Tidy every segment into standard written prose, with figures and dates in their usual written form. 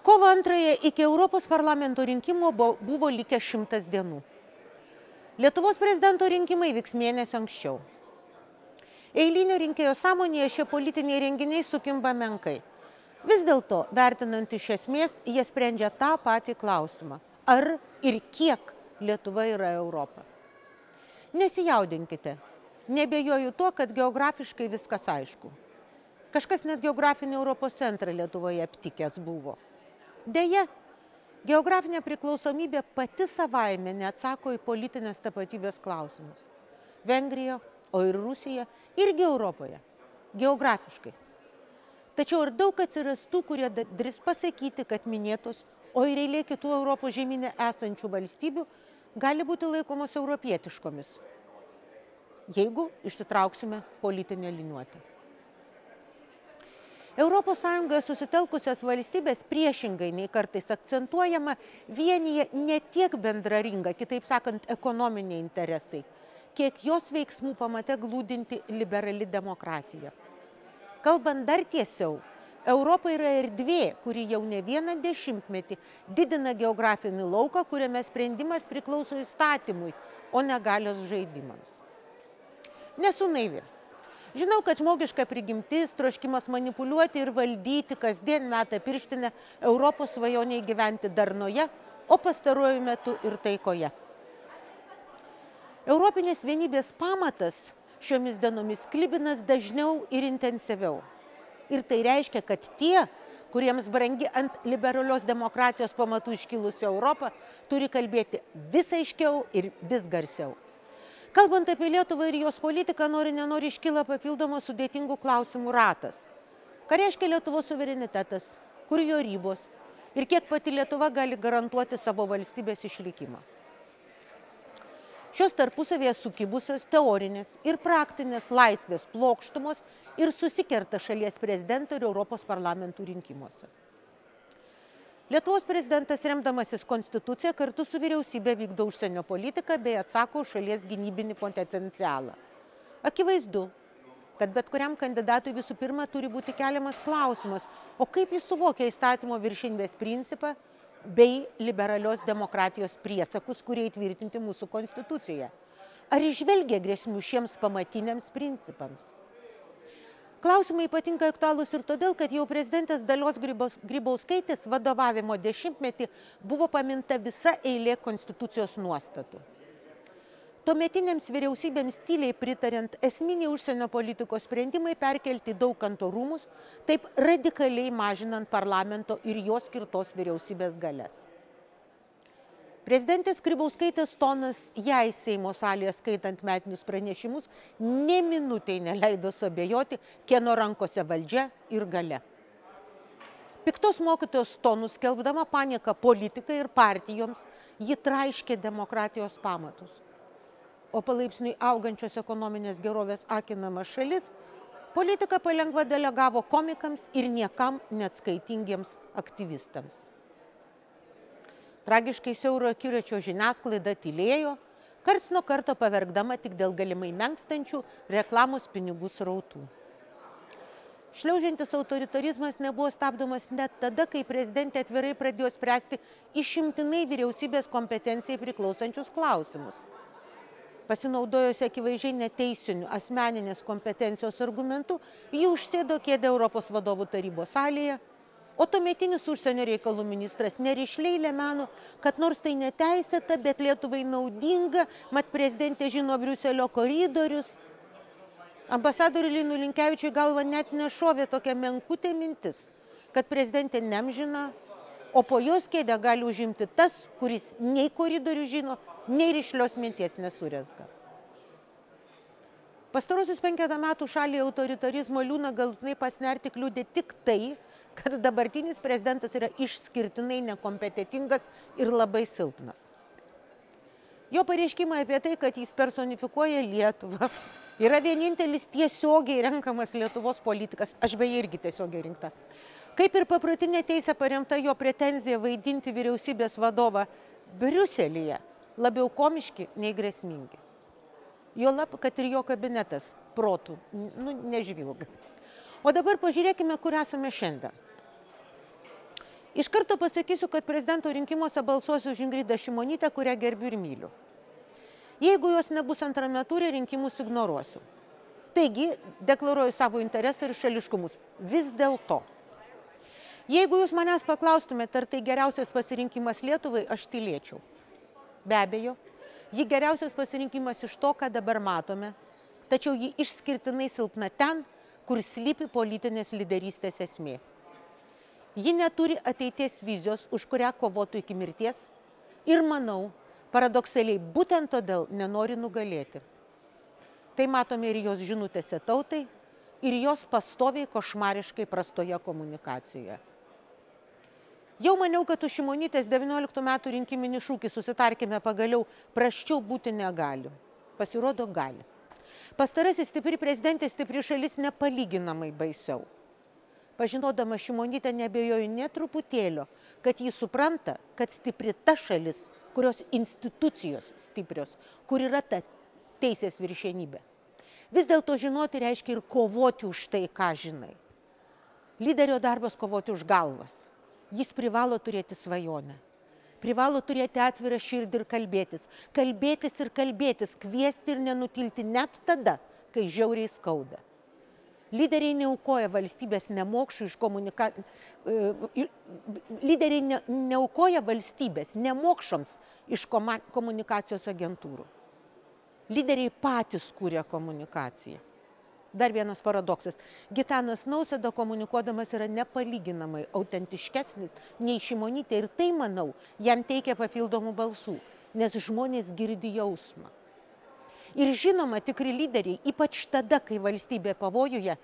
Kovo 2 iki Europos parlamento rinkimo buvo likę 100 dienų. Lietuvos prezidento rinkimai vyks mėnesio anksčiau. Eilinio rinkėjo sąmonėje šie politiniai renginiai sukimba menkai. Vis dėlto, vertinant iš esmės, jie sprendžia tą patį klausimą. Ar ir kiek Lietuva yra Europa? Nesijaudinkite. Nebejoju tuo, kad geografiškai viskas aišku. Kažkas net geografinį Europos centrą Lietuvoje aptikęs buvo. Deja, geografinė priklausomybė pati savaime neatsako į politinės tapatybės klausimus. Vengrija, o ir Rusija irgi Europoje, geografiškai. Tačiau ir daug atsiras tų, kurie drįs pasakyti, kad minėtos, o ir eilė kitų Europos žemyne esančių valstybių gali būti laikomos europietiškomis, jeigu išsitrauksime politinę liniuotę. Europos Sąjungoje susitelkusias valstybės priešingai nei kartais akcentuojama vienyje ne tiek bendra rinka, kitaip sakant, ekonominiai interesai, kiek jos veiksmų pamate glūdinti liberali demokratija. Kalbant dar tiesiau, Europa yra erdvė, kuri jau ne vieną dešimtmetį didina geografinį lauką, kuriame sprendimas priklauso įstatymui, o ne galios žaidimams. Nesu naivi. Žinau, kad žmogiška prigimtis, troškimas manipuliuoti ir valdyti kasdien meta pirštinę Europos svajoniai gyventi darnoje, o pastaruoju metu ir taikoje. Europinės vienybės pamatas šiomis dienomis klibinas dažniau ir intensyviau. Ir tai reiškia, kad tie, kuriems brangi ant liberalios demokratijos pamatų iškilusi Europą, turi kalbėti vis aiškiau ir vis garsiau. Kalbant apie Lietuvą ir jos politiką, nenori iškyla papildomas sudėtingų klausimų ratas. Ką reiškia Lietuvos suverenitetas, kur jo ribos ir kiek pati Lietuva gali garantuoti savo valstybės išlikimą. Šios tarpusavėje sukibusios teorinės ir praktinės laisvės plokštumos ir susikerta šalies prezidento ir Europos parlamentų rinkimuose. Lietuvos prezidentas, remdamasis konstituciją, kartu su vyriausybė vykdo užsienio politiką bei atsako už šalies gynybinį potencialą. Akivaizdu, kad bet kuriam kandidatui visų pirma turi būti keliamas klausimas, o kaip jis suvokia įstatymo viršenybės principą bei liberalios demokratijos priesakus, kurie įtvirtinti mūsų konstitucijoje. Ar įžvelgia grėsmių šiems pamatiniams principams? Klausimai ypatingai aktualūs ir todėl, kad jau prezidentės Dalios Grybauskaitės vadovavimo dešimtmetį buvo paminta visa eilė konstitucijos nuostatų. Tuometiniams vyriausybėms tyliai pritariant esminiai užsienio politikos sprendimai perkelti Daukanto rūmus, taip radikaliai mažinant parlamento ir jos skirtos vyriausybės galias. Prezidentės Grybauskaitės tonas jai Seimo salėje skaitant metinius pranešimus nė minutei neleido suabejoti, kieno rankose valdžia ir galia. Piktos mokytojos tonus skelbdama panieką politikai ir partijoms, ji traiškė demokratijos pamatus. O palaipsniui augančios ekonominės gerovės akinama šalis, politiką palengva delegavo komikams ir niekam neatskaitingiems aktyvistams. Tragiškai siauro akiračio žiniasklaida tylėjo, karts nuo karto pavergdama tik dėl galimai menkstančių reklamos pinigų srautų. Šliaužiantis autoritarizmas nebuvo stabdomas net tada, kai prezidentė atvirai pradėjo spręsti išimtinai vyriausybės kompetencijai priklausančius klausimus. Pasinaudojusi akivaizdžiai neteisinių asmeninės kompetencijos argumentų, ji užsėdo kėdę Europos vadovų tarybos salėje, o tuometinis užsienio reikalų ministras nerišliai lemeno, kad nors tai neteisėta, bet Lietuvai naudinga, mat prezidentė žino Briuselio koridorius. Ambasadoriui Linui Linkevičiui galva net nešovė tokia menkutė mintis, kad prezidentė neamžina, o po jos kėdę gali užimti tas, kuris nei koridorių žino, nei rišlios minties nesurezga. Pastarosius 5 metų šaliai autoritarizmo liūną galutinai pasnerti kliudė tik tai, kad dabartinis prezidentas yra išskirtinai nekompetentingas ir labai silpnas. Jo pareiškimai apie tai, kad jis personifikuoja Lietuvą, yra vienintelis tiesiogiai renkamas Lietuvos politikas, aš beje irgi tiesiogiai rinkta. Kaip ir paprotinė teisė paremta jo pretenzija vaidinti vyriausybės vadovą Briuselyje, labiau komiški nei grėsmingi. Juolab, kad ir jo kabinetas protų nežvilga. O dabar pažiūrėkime, kur esame šiandien. Iš karto pasakysiu, kad prezidento rinkimuose balsuosiu už Ingridą Šimonytę, kurią gerbiu ir myliu. Jeigu jos nebus antrame ture, rinkimus ignoruosiu. Taigi, deklaruoju savo interesą ir šališkumus. Vis dėlto, jeigu jūs manęs paklaustumėte, ar tai geriausias pasirinkimas Lietuvai, aš tylėčiau. Be abejo, ji geriausias pasirinkimas iš to, ką dabar matome, tačiau ji išskirtinai silpna ten, kur slypi politinės lyderystės esmė. Ji neturi ateities vizijos, už kurią kovotų iki mirties ir, manau, paradoksaliai būtent todėl nenori nugalėti. Tai matome ir jos žinutėse tautai, ir jos pastoviai košmariškai prastoje komunikacijoje. Jau maniau, kad už Šimonytės 19 metų rinkiminį šūkį susitarkime pagaliau prasčiau būti negali. Pasirodo, gali. Pastarasis stipri prezidentė, stipri šalis nepalyginamai baisiau. Pažinodama Šimonytę neabejoju nė truputėlio, kad jį supranta, kad stipri ta šalis, kurios institucijos stiprios, kur yra ta teisės viršenybė. Vis dėlto žinoti reiškia ir kovoti už tai, ką žinai. Lyderio darbas kovoti už galvas. Jis privalo turėti svajonę. Privalo turėti atvirą širdį ir kalbėtis. Kalbėtis ir kalbėtis, kviesti ir nenutilti net tada, kai žiauriai skauda. Lyderiai neaukoja valstybės nemokšų iš Lyderiai neaukoja valstybės nemokšams iš komunikacijos agentūrų. Lyderiai patys kūrė komunikaciją. Dar vienas paradoksas. Gitanas Nausėda komunikuodamas yra nepalyginamai autentiškesnis nei Šimonytė ir tai, manau, jam teikia papildomų balsų, nes žmonės girdi jausmą. Ir žinoma, tikri lyderiai, ypač tada, kai valstybė pavojuje,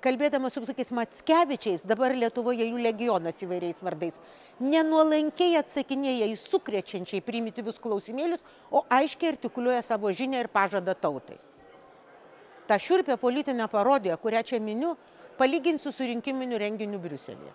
kalbėdamas su visokiais Mackevičiais, dabar Lietuvoje jų legionas įvairiais vardais, nenuolankiai atsakinėja į sukrečiančiai primityvius klausimėlius, o aiškiai artikuliuoja savo žinią ir pažadą tautai. Ta šiurpia politinė parodija, kurią čia miniu, palyginsiu su rinkiminiu renginiu Briuselyje.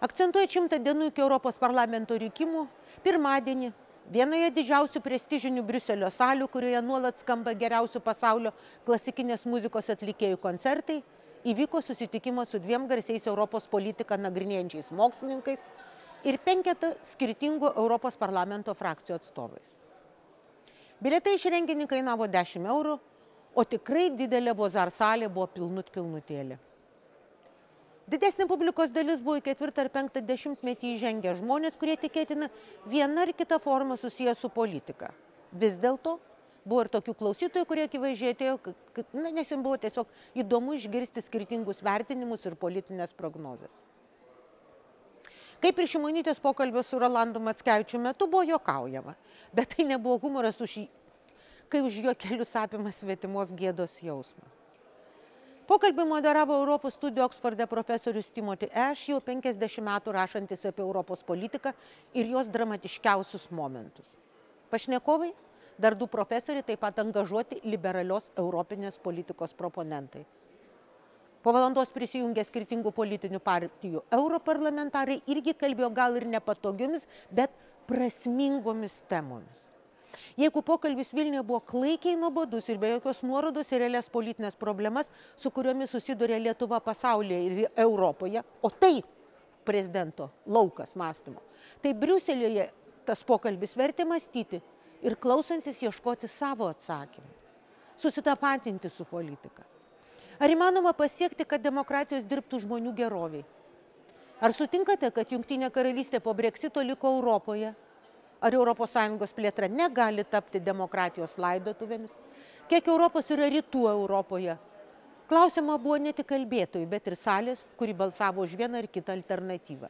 Akcentuoja 100 dienų iki Europos parlamento rinkimų, pirmadienį, vienoje didžiausių prestižinių Briuselio salių, kurioje nuolat skamba geriausių pasaulio klasikinės muzikos atlikėjų koncertai, įvyko susitikimas su 2 garsiais Europos politiką nagrinėjančiais mokslininkais ir 5 skirtingų Europos parlamento frakcijų atstovais. Bilietai iš renginį kainavo 10 eurų, o tikrai didelė Bozar salė buvo pilnutėlė. Didesnė publikos dalis buvo į 4. ar 5. dešimtmetį įžengę žmonės, kurie tikėtina viena ar kita forma susiję su politika. Vis dėlto buvo ir tokių klausytojų, kurie akivaizdžiai atėjo, nes jiems buvo tiesiog įdomu išgirsti skirtingus vertinimus ir politinės prognozes. Kaip ir Šimonytės pokalbio su Rolandu Mackevičiu metu buvo juokaujama, bet tai nebuvo humoras, kai už juokelius apima svetimos gėdos jausmą. Pokalbį moderavo Europos studijų Oksforde profesorius Timothy Ash, jau 50 metų rašantis apie Europos politiką ir jos dramatiškiausius momentus. Pašnekovai, dar 2 profesoriai, taip pat angažuoti liberalios europinės politikos proponentai. Po valandos prisijungė skirtingų politinių partijų europarlamentarai, irgi kalbėjo gal ir nepatogiomis, bet prasmingomis temomis. Jeigu pokalbis Vilniuje buvo klaikiai nuobodus ir be jokios nuorodos į realias politinės problemas, su kuriomis susiduria Lietuva pasaulyje ir Europoje, o tai prezidento laukas mąstymo, tai Briuselyje tas pokalbis vertė mąstyti ir klausantis ieškoti savo atsakymų, susitapatinti su politika. Ar įmanoma pasiekti, kad demokratijos dirbtų žmonių geroviai? Ar sutinkate, kad Jungtinė karalystė po Brexito liko Europoje? Ar ES plėtra negali tapti demokratijos laidotuvėmis? Kiek Europos yra rytų Europoje? Klausima buvo ne tik kalbėtojų, bet ir salės, kuri balsavo už vieną ar kitą alternatyvą.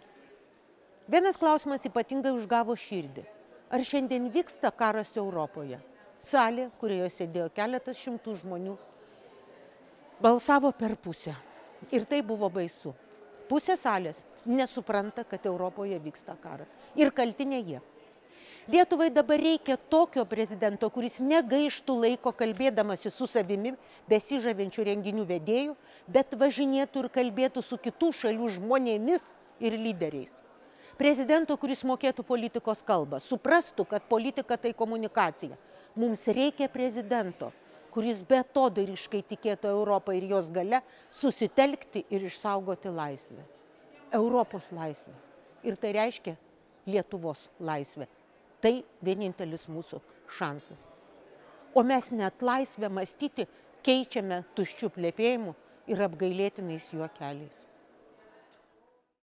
Vienas klausimas ypatingai užgavo širdį. Ar šiandien vyksta karas Europoje? Salė, kurioje sėdėjo keletas šimtų žmonių, balsavo per pusę. Ir tai buvo baisu. Pusė salės nesupranta, kad Europoje vyksta karas. Ir kalti ne jie. Lietuvai dabar reikia tokio prezidento, kuris negaištų laiko kalbėdamasi su savimi, besižavinčių renginių vedėjų, bet važinėtų ir kalbėtų su kitų šalių žmonėmis ir lyderiais. Prezidento, kuris mokėtų politikos kalbą, suprastų, kad politika tai komunikacija. Mums reikia prezidento, kuris betodariškai tikėtų Europą ir jos gale susitelkti ir išsaugoti laisvę. Europos laisvė. Ir tai reiškia Lietuvos laisvė. Tai vienintelis mūsų šansas. O mes net laisvę mąstyti keičiame tuščių plepėjimų ir apgailėtinais juokeliais.